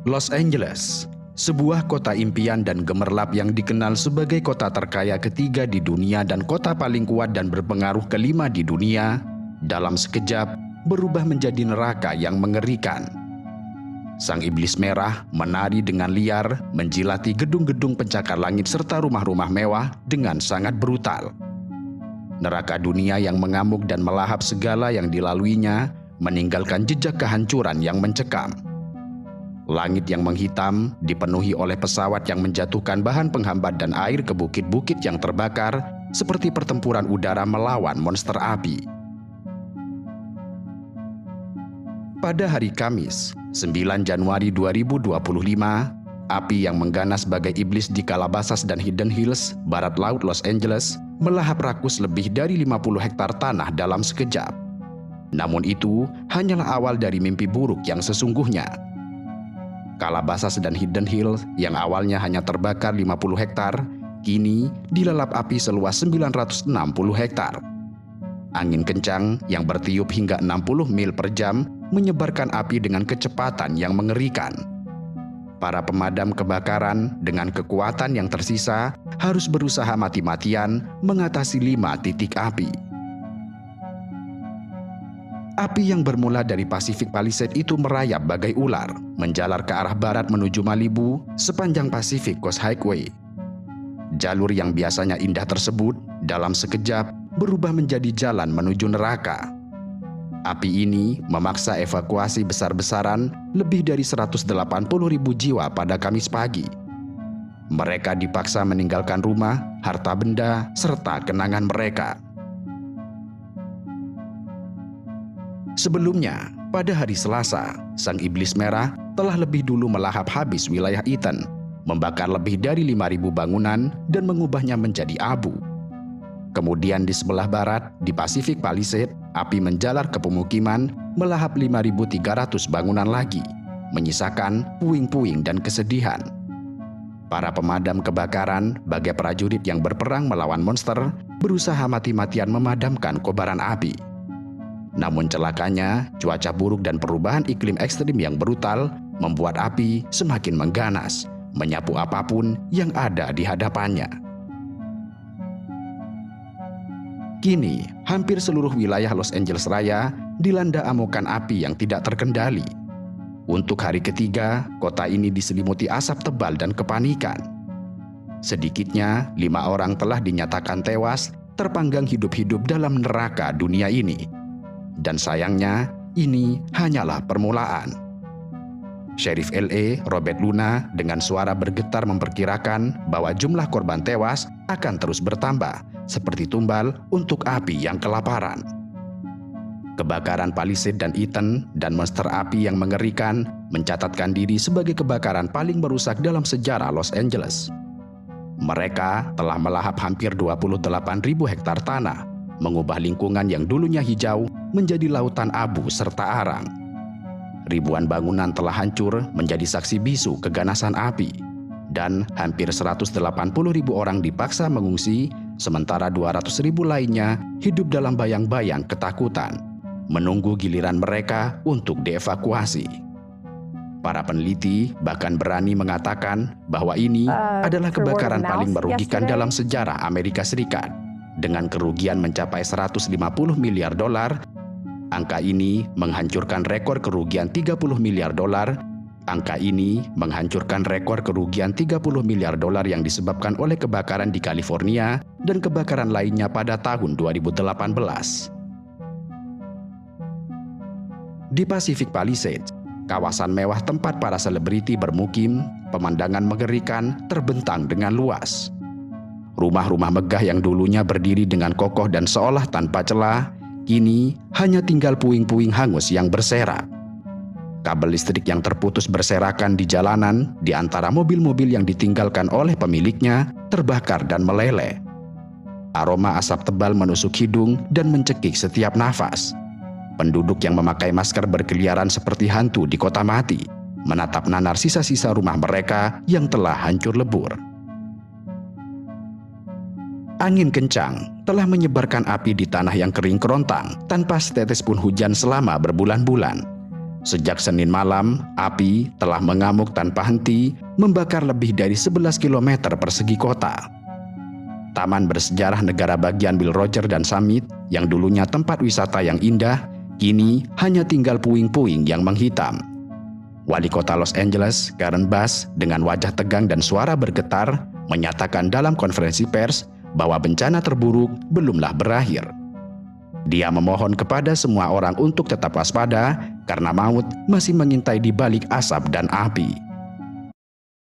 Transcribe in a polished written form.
Los Angeles, sebuah kota impian dan gemerlap yang dikenal sebagai kota terkaya ketiga di dunia dan kota paling kuat dan berpengaruh kelima di dunia, dalam sekejap berubah menjadi neraka yang mengerikan. Sang iblis merah menari dengan liar, menjilati gedung-gedung pencakar langit serta rumah-rumah mewah dengan sangat brutal. Neraka dunia yang mengamuk dan melahap segala yang dilaluinya, meninggalkan jejak kehancuran yang mencekam. Langit yang menghitam dipenuhi oleh pesawat yang menjatuhkan bahan penghambat dan air ke bukit-bukit yang terbakar, seperti pertempuran udara melawan monster api. Pada hari Kamis, 9 Januari 2025, api yang mengganas bagai iblis di Calabasas dan Hidden Hills, barat laut Los Angeles, melahap rakus lebih dari 50 hektar tanah dalam sekejap. Namun itu hanyalah awal dari mimpi buruk yang sesungguhnya. Calabasas dan Hidden Hills yang awalnya hanya terbakar 50 hektar, kini dilalap api seluas 960 hektar. Angin kencang yang bertiup hingga 60 mil per jam menyebarkan api dengan kecepatan yang mengerikan. Para pemadam kebakaran dengan kekuatan yang tersisa harus berusaha mati-matian mengatasi 5 titik api. Api yang bermula dari Pacific Palisades itu merayap bagai ular, menjalar ke arah barat menuju Malibu sepanjang Pacific Coast Highway. Jalur yang biasanya indah tersebut dalam sekejap berubah menjadi jalan menuju neraka. Api ini memaksa evakuasi besar-besaran lebih dari 180.000 jiwa pada Kamis pagi. Mereka dipaksa meninggalkan rumah, harta benda, serta kenangan mereka. Sebelumnya, pada hari Selasa, sang iblis merah telah lebih dulu melahap habis wilayah Eaton, membakar lebih dari 5.000 bangunan dan mengubahnya menjadi abu. Kemudian di sebelah barat, di Pacific Palisades, api menjalar ke pemukiman, melahap 5.300 bangunan lagi, menyisakan puing-puing dan kesedihan. Para pemadam kebakaran, bagai prajurit yang berperang melawan monster, berusaha mati-matian memadamkan kobaran api. Namun celakanya, cuaca buruk dan perubahan iklim ekstrim yang brutal membuat api semakin mengganas, menyapu apapun yang ada di hadapannya. Kini, hampir seluruh wilayah Los Angeles Raya dilanda amukan api yang tidak terkendali. Untuk hari ketiga, kota ini diselimuti asap tebal dan kepanikan. Sedikitnya 5 orang telah dinyatakan tewas, terpanggang hidup-hidup dalam neraka dunia ini. Dan sayangnya, ini hanyalah permulaan. Sheriff LA, Robert Luna, dengan suara bergetar memperkirakan bahwa jumlah korban tewas akan terus bertambah, seperti tumbal untuk api yang kelaparan. Kebakaran Palisades dan Eaton dan monster api yang mengerikan mencatatkan diri sebagai kebakaran paling merusak dalam sejarah Los Angeles. Mereka telah melahap hampir 28.000 hektar tanah, mengubah lingkungan yang dulunya hijau menjadi lautan abu serta arang. Ribuan bangunan telah hancur menjadi saksi bisu keganasan api, dan hampir 180.000 orang dipaksa mengungsi, sementara 200.000 lainnya hidup dalam bayang-bayang ketakutan, menunggu giliran mereka untuk dievakuasi. Para peneliti bahkan berani mengatakan bahwa ini adalah kebakaran paling merugikan dalam sejarah Amerika Serikat, dengan kerugian mencapai 150 miliar dolar. Angka ini menghancurkan rekor kerugian 30 miliar dolar. Angka ini menghancurkan rekor kerugian 30 miliar dolar yang disebabkan oleh kebakaran di California dan kebakaran lainnya pada tahun 2018. Di Pacific Palisades, kawasan mewah tempat para selebriti bermukim, pemandangan mengerikan terbentang dengan luas. Rumah-rumah megah yang dulunya berdiri dengan kokoh dan seolah tanpa celah, kini hanya tinggal puing-puing hangus yang berserak. Kabel listrik yang terputus berserakan di jalanan di antara mobil-mobil yang ditinggalkan oleh pemiliknya terbakar dan meleleh. Aroma asap tebal menusuk hidung dan mencekik setiap nafas. Penduduk yang memakai masker berkeliaran seperti hantu di kota mati, menatap nanar sisa-sisa rumah mereka yang telah hancur lebur. Angin kencang telah menyebarkan api di tanah yang kering kerontang tanpa setetes pun hujan selama berbulan-bulan. Sejak Senin malam, api telah mengamuk tanpa henti, membakar lebih dari 11 km persegi kota. Taman bersejarah negara bagian Will Rogers dan Summit, yang dulunya tempat wisata yang indah, kini hanya tinggal puing-puing yang menghitam. Wali kota Los Angeles, Karen Bass, dengan wajah tegang dan suara bergetar, menyatakan dalam konferensi pers bahwa bencana terburuk belumlah berakhir. Dia memohon kepada semua orang untuk tetap waspada karena maut masih mengintai di balik asap dan api.